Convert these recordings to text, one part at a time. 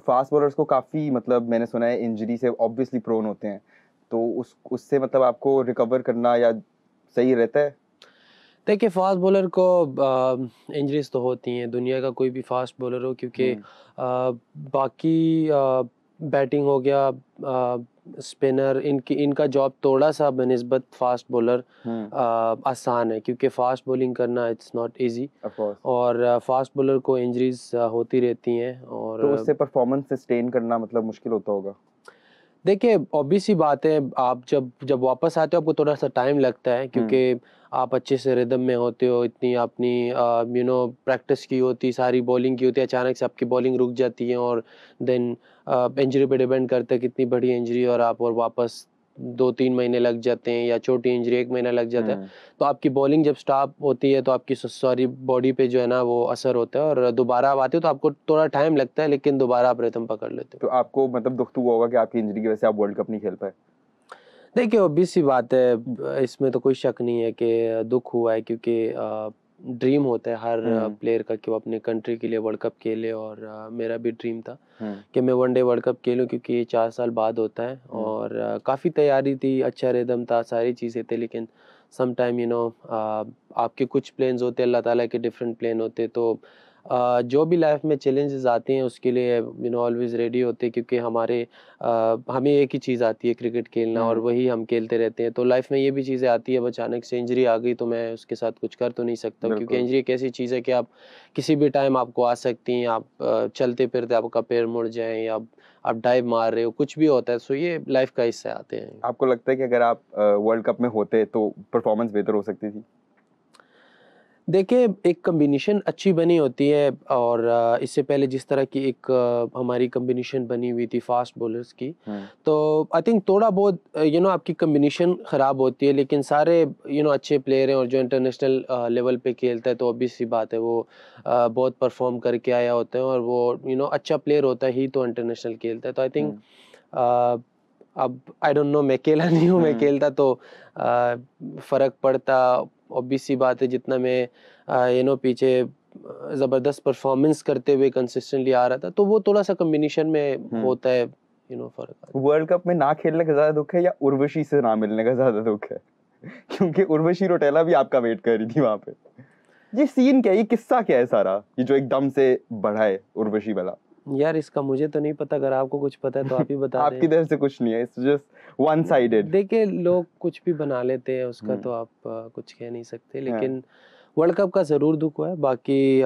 Fast bowlers को काफ़ी मतलब मैंने सुना है इंजरी से ऑब्वियसली प्रोन होते हैं, तो उससे मतलब आपको रिकवर करना या सही रहता है? देखिए फास्ट बॉलर को इंजरीज तो होती हैं, दुनिया का कोई भी फास्ट बॉलर हो, क्योंकि बाकी बैटिंग हो गया, स्पिनर, इनका जॉब थोड़ा सा बनिस्बत फास्ट बॉलर आसान है, क्योंकि फास्ट बॉलिंग करना इट्स नॉट इजी, और फास्ट बॉलर को इंजरीज होती रहती हैं। और तो उससे परफॉर्मेंस सस्टेन करना मतलब मुश्किल होता होगा? देखिए ऑब्वियस सी बात है, आप जब वापस आते हो आपको थोड़ा सा टाइम लगता है, क्योंकि आप अच्छे से रिदम में होते हो, इतनी अपनी प्रैक्टिस की होती, सारी बॉलिंग की होती है, अचानक से आपकी बॉलिंग रुक जाती है, और देन इंजरी पे डिपेंड करता है कितनी बड़ी इंजरी, और वापस 2-3 महीने लग जाते हैं, या छोटी इंजरी 1 महीना लग जाता है। तो आपकी बॉलिंग जब स्टॉप होती है तो आपकी सारी बॉडी पे जो है ना वो असर होता है, और दोबारा आप आते हो तो आपको थोड़ा टाइम लगता है, लेकिन दोबारा आप रिदम पकड़ लेते हो। तो आपको मतलब दुख तो हुआ होगा कि आपकी इंजरी की वजह से आप वर्ल्ड कप नहीं खेल पाए? देखिए ऑब्वियस सी बात है, इसमें तो कोई शक नहीं है कि दुख हुआ है, क्योंकि ड्रीम होता है हर प्लेयर का कि वो अपने कंट्री के लिए वर्ल्ड कप खेले, और मेरा भी ड्रीम था कि मैं वनडे वर्ल्ड कप खेलूं, क्योंकि ये 4 साल बाद होता है, और काफ़ी तैयारी थी, अच्छा रिदम था, सारी चीज़ें थे, लेकिन सम टाइम आपके कुछ प्लान्स होते हैं, अल्लाह ताला के डिफरेंट प्लान होते, तो जो भी लाइफ में चैलेंजेस आते हैं उसके लिए ऑलवेज रेडी होते हैं, क्योंकि हमें एक ही चीज़ आती है, क्रिकेट खेलना, और वही हम खेलते रहते हैं। तो लाइफ में ये भी चीज़ें आती है, अब अचानक से इंजरी आ गई तो मैं उसके साथ कुछ कर तो नहीं सकता हूँ, क्योंकि इंजरी एक ऐसी चीज़ है कि आप किसी भी टाइम आपको आ सकती हैं, आप चलते फिरते आपका पैर मुड़ जाए, या आप डाइव मार रहे हो, कुछ भी होता है, सो ये लाइफ का हिस्सा आते हैं। आपको लगता है कि अगर आप वर्ल्ड कप में होते तो परफॉर्मेंस बेहतर हो सकती थी? देखिए एक कम्बिनेशन अच्छी बनी होती है, और इससे पहले जिस तरह की एक हमारी कम्बिनेशन बनी हुई थी फास्ट बॉलर्स की, तो आई थिंक थोड़ा बहुत आपकी कम्बिनेशन ख़राब होती है, लेकिन सारे अच्छे प्लेयर हैं, और जो इंटरनेशनल लेवल पे खेलता है तो ऑब्वियस सी बात है वो बहुत परफॉर्म करके आया होता है, और वो अच्छा प्लेयर होता है ही तो इंटरनेशनल खेलता है, तो आई थिंक अब आई डोंट नो, मैं खेला नहीं हूँ, मैं खेलता तो फ़र्क पड़ता, ऑब्वियस सी बात है, जितना मैं पीछे ज़बरदस्त परफॉर्मेंस करते हुए कंसिस्टेंटली आ रहा था, तो वो थोड़ा सा कम्बिनेशन में होता है फ़र्क। वर्ल्ड कप में ना खेलने का ज़्यादा दुख है या उर्वशी से ना मिलने का ज़्यादा दुख है? क्योंकि उर्वशी रौतेला भी आपका वेट कर रही थी वहाँ पे। ये सीन क्या है, ये किस्सा क्या है सारा, ये जो एकदम से बढ़ा है उर्वशी वाला? यार इसका मुझे तो नहीं पता, अगर आपको कुछ पता है तो आप ही बता दें। आपकी तरफ से कुछ नहीं है, इट्स जस्ट वन साइडेड। देखिए लोग कुछ भी बना लेते हैं, उसका तो आप कुछ कह नहीं सकते, लेकिन वर्ल्ड कप का ज़रूर दुख हुआ है, बाकी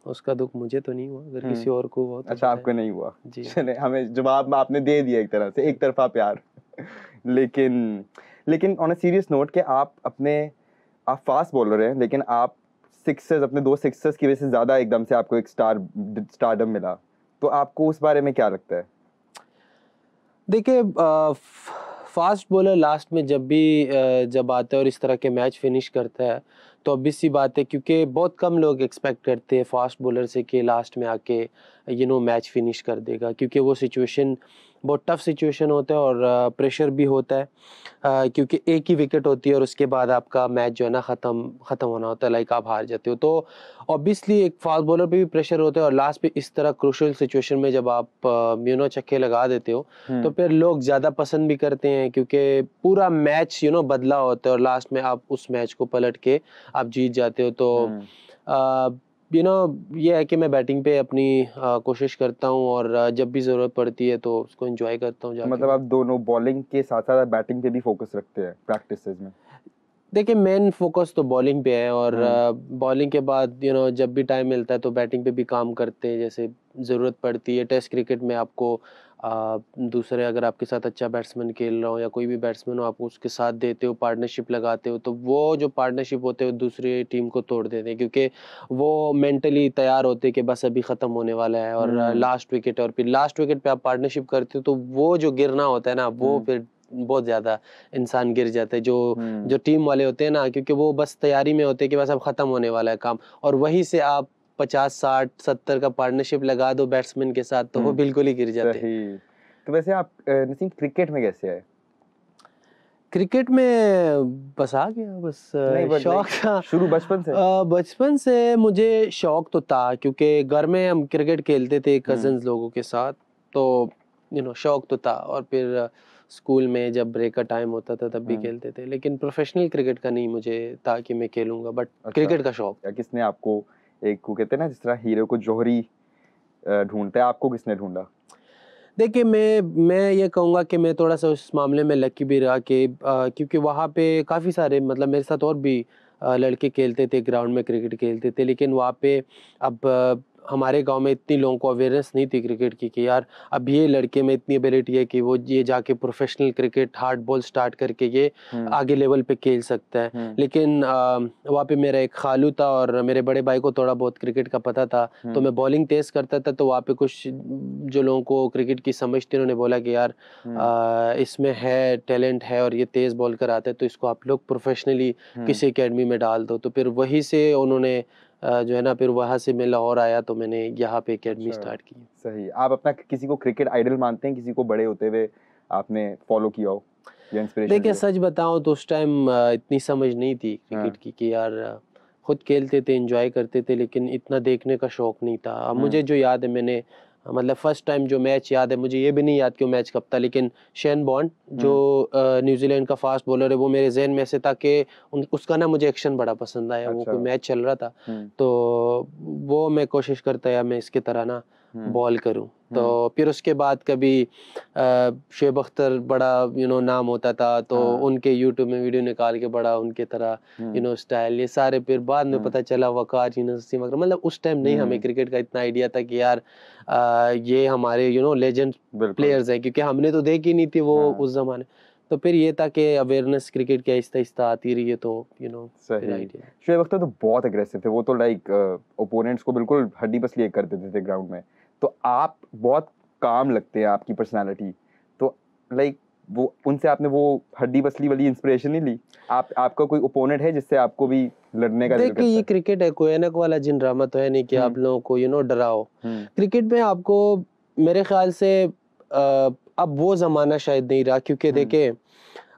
उसका दुख मुझे तो नहीं हुआ, अगर किसी और को हुआ तो अच्छा, आपको नहीं हुआ? जी। चले, हमें जवाब आपने दे दिया एक तरह से, एक तरफा प्यार। लेकिन ऑन अ सीरियस नोट कि आप फास्ट बॉलर हैं, लेकिन आप सिक्सर्स, अपने 2 सिक्सर्स की वजह से ज़्यादा एकदम से आपको एक स्टारडम मिला, तो आपको उस बारे में क्या लगता है? देखिए फास्ट बॉलर लास्ट में जब आता है और इस तरह के मैच फिनिश करता है, तो ऑब्वियस सी बात है, क्योंकि बहुत कम लोग एक्सपेक्ट करते हैं फास्ट बॉलर से कि लास्ट में आके मैच फिनिश कर देगा, क्योंकि वो सिचुएशन बहुत टफ सिचुएशन होता है, और प्रेशर भी होता है, क्योंकि एक ही विकेट होती है, और उसके बाद आपका मैच जो है ना ख़त्म होना होता है, लाइक आप हार जाते हो, तो ऑब्वियसली एक फास्ट बॉलर पे भी प्रेशर होता है, और लास्ट पे इस तरह क्रूशियल सिचुएशन में जब आप छक्के लगा देते हो, तो फिर लोग ज़्यादा पसंद भी करते हैं, क्योंकि पूरा मैच बदला होता है, और लास्ट में आप उस मैच को पलट के आप जीत जाते हो, तो ये है कि मैं बैटिंग पे अपनी कोशिश करता हूँ, और जब भी ज़रूरत पड़ती है तो उसको एंजॉय करता हूँ जाके। मतलब आप दोनों बॉलिंग के साथ साथ बैटिंग पे भी फोकस रखते हैं प्रैक्टिसेस में? देखिए मेन फोकस तो बॉलिंग पे है, और बॉलिंग के बाद जब भी टाइम मिलता है तो बैटिंग पे भी काम करते हैं, जैसे ज़रूरत पड़ती है। टेस्ट क्रिकेट में आपको दूसरे, अगर आपके साथ अच्छा बैट्समैन खेल रहा हो या कोई भी बैट्समैन हो, आप उसके साथ देते हो, पार्टनरशिप लगाते हो, तो वो जो पार्टनरशिप होते हैं दूसरी टीम को तोड़ देते हैं, क्योंकि वो मेंटली तैयार होते हैं कि बस अभी ख़त्म होने वाला है, और लास्ट विकेट, और फिर लास्ट विकेट पे आप पार्टनरशिप करते हो, तो वो जो गिरना होता है ना, वो फिर बहुत ज़्यादा इंसान गिर जाता है, जो टीम वाले होते हैं ना, क्योंकि वो बस तैयारी में होते हैं कि बस अब ख़त्म होने वाला है काम, और वहीं से आप 50, 60, 70 का पार्टनरशिप लगा दो बैट्समैन के साथ, तो वो बिल्कुल ही गिर जाते हैं। तो वैसे आप नसीम क्रिकेट में कैसे आए? क्रिकेट में बस आ गया, बस शौक था शुरू बचपन से? बचपन से मुझे शौक तो था, क्योंकि घर में हम क्रिकेट खेलते थे कजन्स लोगों के साथ, तो शौक तो था, और फिर स्कूल में जब ब्रेक का टाइम होता था तब भी खेलते थे, लेकिन प्रोफेशनल क्रिकेट का नहीं मुझे था कि मैं खेलूंगा, बट क्रिकेट का शौक। किसने आपको, एक को कहते हैं ना जिस तरह हीरो को जौहरी ढूंढता है, आपको किसने ढूंढा? देखिए, मैं ये कहूँगा कि मैं थोड़ा सा उस मामले में लकी भी रहा कि क्योंकि वहाँ पे काफ़ी सारे, मतलब मेरे साथ और भी लड़के खेलते थे, ग्राउंड में क्रिकेट खेलते थे, लेकिन वहाँ पे अब हमारे गांव में इतनी लोगों को अवेयरनेस नहीं थी क्रिकेट की कि यार अब ये लड़के में इतनी एबिलिटी है कि वो ये जाके professional cricket hard ball start करके ये आगे लेवल पे खेल सकता है। लेकिन वहाँ पे मेरा एक खालू था और मेरे बड़े भाई को थोड़ा बहुत क्रिकेट का पता था, तो मैं बॉलिंग तेज करता था, तो वहाँ पे कुछ जो लोगों को क्रिकेट की समझ थी उन्होंने बोला कि यार इसमें है, टैलेंट है और ये तेज बॉल कर आता है, तो इसको आप लोग प्रोफेशनली किसी एकेडमी में डाल दो। तो फिर वहीं से उन्होंने जो है ना, फिर वहाँ से मैं लाहौर आया तो मैंने यहाँ पे एकेडमी स्टार्ट की। सही। आप अपना किसी को क्रिकेट आइडल मानते हैं, किसी को बड़े होते हुए आपने फॉलो किया हो या इंस्पिरेशन? देखिए, सच बताऊं तो उस टाइम इतनी समझ नहीं थी क्रिकेट की कि यार खुद खेलते थे, एंजॉय करते थे, लेकिन इतना देखने का शौक नहीं था। अब मुझे जो याद है, मैंने मतलब फर्स्ट टाइम जो मैच याद है, मुझे ये भी नहीं याद कि वो मैच कब था, लेकिन शेन बॉन्ड जो न्यूजीलैंड का फास्ट बॉलर है, वो मेरे जहन में ऐसे था कि उसका ना मुझे एक्शन बड़ा पसंद आया। वो कोई मैच चल रहा था तो वो मैं कोशिश करता या मैं इसकी तरह ना बॉल करूं। तो फिर उसके बाद कभी शुएब अख्तर बड़ा नाम होता था, तो उनके यूट्यूब में वीडियो निकाल के बड़ा उनके तरह स्टाइल, ये सारे फिर बाद में पता चला वकार यूनुस, मतलब उस टाइम नहीं हमें क्रिकेट का इतना आइडिया था कि यार ये हमारे लेजेंड प्लेयर्स हैं, क्योंकि हमने तो देखी नहीं थी वो उस जमाने। तो फिर ये था कि अवेयरनेस क्रिकेट की आहिस्ता आहिस्ता आती रही है, तो फिर आइडिया। शुएब अख्तर तो बहुत एग्रेसिव थे, वो तो लाइक ओपोनेंट्स को बिल्कुल हड्डी पसली कर देते थे ग्राउंड में। तो आप बहुत काम लगते हैं, आपकी पर्सनालिटी, तो लाइक वो उनसे आपने वो हड्डी पसली वाली इंस्पिरेशन नहीं ली? आपका कोई ओपोनेंट है जिससे आपको भी लड़ने का दिल करता है? देखिए, ये क्रिकेट है, कोई ऐनक वाला जिन ड्रामा तो है नहीं कि आप लोगों को डराओ। क्रिकेट में आपको मेरे ख्याल से अब वो जमाना शायद नहीं रहा, क्योंकि देखिए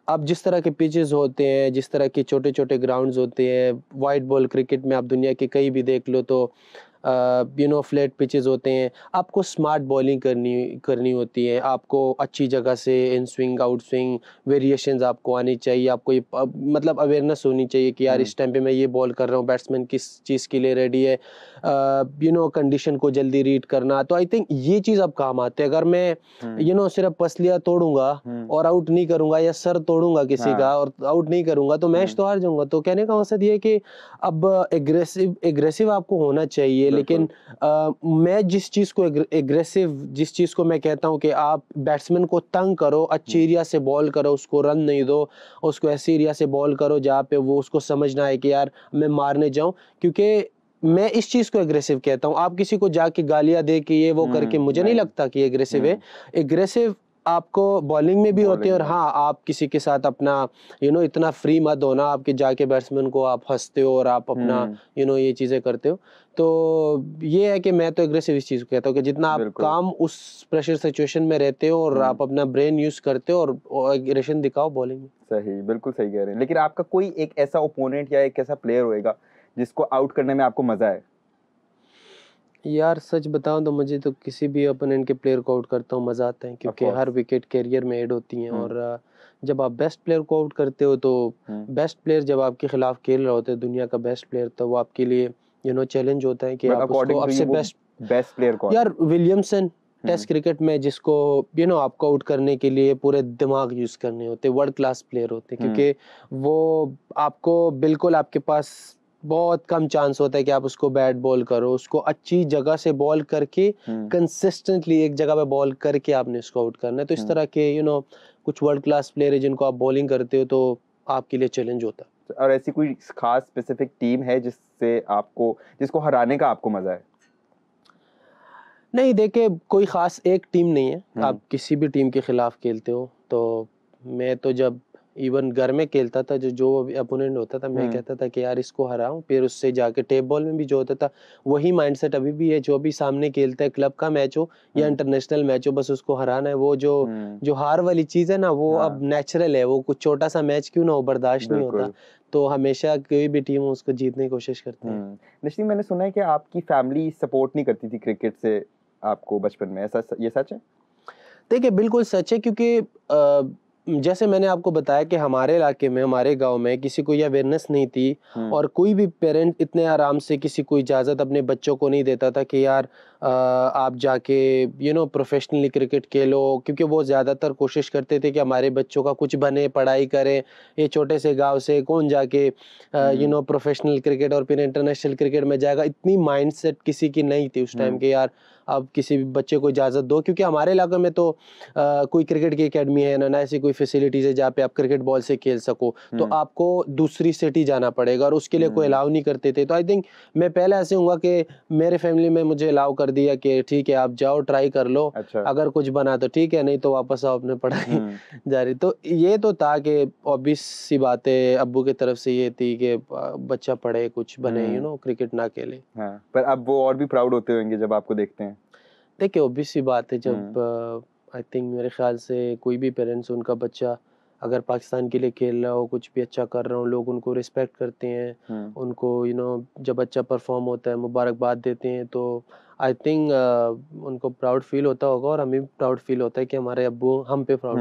अब जिस तरह के पिचेस होते हैं, जिस तरह के छोटे छोटे ग्राउंड्स होते हैं, वाइट बॉल क्रिकेट में आप दुनिया के कहीं भी देख लो तो फ्लैट पिचेस होते हैं। आपको स्मार्ट बॉलिंग करनी होती है, आपको अच्छी जगह से in swing out swing variations आपको आनी चाहिए, आपको ये मतलब अवेयरनेस होनी चाहिए कि यार इस टाइम पे मैं ये बॉल कर रहा हूँ, बैट्समैन किस चीज़ के लिए रेडी है, कंडीशन को जल्दी रीड करना। तो आई थिंक ये चीज़ अब काम आते हैं। अगर मैं सिर्फ पसलियाँ तोड़ूंगा और आउट नहीं करूंगा, या सर तोड़ूंगा किसी का और आउट नहीं करूंगा, तो मैच तो हार जाऊंगा। तो कहने का मकसद ये है कि अब एग्रेसिव आपको होना चाहिए, लेकिन मैं जिस चीज़ को जिस चीज़ को मैं कहता हूँ कि आप बैट्समैन को तंग करो, अच्छी एरिया से बॉल करो, उसको रन नहीं दो, उसको ऐसी एरिया से बॉल करो जहाँ पे वो उसको समझना है कि यार मैं मारने जाऊं। क्योंकि मैं इस चीज़ को एग्रेसिव कहता हूँ। आप किसी को जाके गालियां दे के ये वो करके, मुझे नहीं लगता कि एग्रेसिव है। एग्रेसिव आपको बॉलिंग में भी होते हैं, और हाँ, आप किसी के साथ अपना इतना फ्री मत होना आपके जाके बैट्समैन को आप हंसते हो और आप अपना ये चीज़ें करते हो। तो ये है कि मैं तो एग्रेसिव इस चीज़ को कहता हूँ कि जितना आप काम उस प्रेशर सिचुएशन में रहते हो और आप अपना ब्रेन यूज करते हो और एग्रेशन दिखाओ बॉलिंग में। सही, बिल्कुल सही कह रहे हैं। लेकिन आपका कोई एक ऐसा ओपोनेंट या एक ऐसा प्लेयर होएगा जिसको आउट करने में आपको मजा है? यार सच बताऊं तो मुझे तो किसी भी ओपोनेंट के प्लेयर को आउट करता हूँ मजा आता है, क्योंकि हर विकेट कैरियर में ऐड होती हैं। और जब आप बेस्ट प्लेयर को आउट करते हो तो बेस्ट प्लेयर जब आपके खिलाफ खेल रहे होते हैं, दुनिया का बेस्ट प्लेयर, तो वो आपके लिए चैलेंज होता है कि आप उसको आपसे बेस्ट प्लेयर कौन? यार विलियमसन टेस्ट क्रिकेट में, जिसको आपको आउट करने के लिए पूरे दिमाग यूज करने होते, वर्ल्ड क्लास प्लेयर होते, क्योंकि वो आपको बिल्कुल आपके पास बहुत कम चांस होता है कि आप उसको बैट बॉल करो, उसको अच्छी जगह से बॉल करके कंसिस्टेंटली एक जगह पे बॉल करके आपने उसको आउट करना है। तो इस तरह के कुछ वर्ल्ड क्लास प्लेयर है जिनको आप बॉलिंग करते हो तो आपके लिए चैलेंज होता है। और ऐसी कोई खास स्पेसिफिक टीम है जिसको हराने का आपको मजा है? नहीं, देखिए कोई खास एक टीम नहीं है, आप किसी भी टीम के खिलाफ खेलते हो। तो मैं तो जब इवन घर में खेलता था, जो अपोनेंट होता था, मैं कहता था कि यार इसको हराऊं, फिर उससे जाके टेप बॉल में भी जो होता था वही माइंडसेट अभी भी है। जो भी सामने खेलता है, क्लब का मैच हो या इंटरनेशनल मैच हो, बस उसको हराना है। वो जो हार वाली चीज है ना, वो अब नेचुरल है। वो कुछ छोटा सा मैच क्यों ना हो, बर्दाश्त नहीं होता। तो हमेशा कोई भी टीम हो उसको जीतने की कोशिश करते हैं। निश्चित, मैंने सुना है कि आपकी फैमिली सपोर्ट नहीं करती थी क्रिकेट से आपको बचपन में, ऐसा ये सच है? देखिए बिल्कुल सच है, क्योंकि जैसे मैंने आपको बताया कि हमारे इलाके में, हमारे गांव में किसी को ये अवेयरनेस नहीं थी, और कोई भी पेरेंट इतने आराम से किसी को इजाज़त अपने बच्चों को नहीं देता था कि यार आप जाके प्रोफेशनली क्रिकेट खेलो, क्योंकि वो ज़्यादातर कोशिश करते थे कि हमारे बच्चों का कुछ बने, पढ़ाई करें। ये छोटे से गांव से कौन जाके प्रोफेशनल क्रिकेट और फिर इंटरनेशनल क्रिकेट में जाएगा। इतनी माइंडसेट किसी की नहीं थी उस टाइम के यार आप किसी भी बच्चे को इजाज़त दो, क्योंकि हमारे इलाके में तो कोई क्रिकेट की एकेडमी है ना ऐसी कोई फैसिलिटीज़ है जहाँ पे आप क्रिकेट बॉल से खेल सको, तो आपको दूसरी सिटी जाना पड़ेगा, और उसके लिए कोई अलाउ नहीं करते थे। तो आई थिंक मैं पहले ऐसे हूँगा कि मेरे फैमिली में मुझे अलाउ कर दिया कि ठीक है आप जाओ, ट्राई कर लो, अच्छा। अगर कुछ बना तो ठीक है, नहीं तो वापस आओ अपने पढ़ाई जारी। तो ये तो था कि ऑब्वियस सी बात है, अब्बू की तरफ से ये थी कि बच्चा पढ़े, कुछ बने, क्रिकेट ना खेले। हाँ, पर अब वो और भी प्राउड होते होंगे जब आपको देखते हैं। देखिए ऑब्वियस सी बात है, जब आई थिंक मेरे ख्याल से कोई भी पेरेंट्स, उनका बच्चा अगर पाकिस्तान के लिए खेल रहा हो, कुछ भी अच्छा कर रहा हो, लोग उनको रिस्पेक्ट करते हैं, उनको जब बच्चा परफॉर्म होता है मुबारकबाद देते हैं, तो आई थिंक उनको प्राउड फील होता होगा, और हमें भी प्राउड फील होता है कि हमारे अब्बू हम पे प्राउड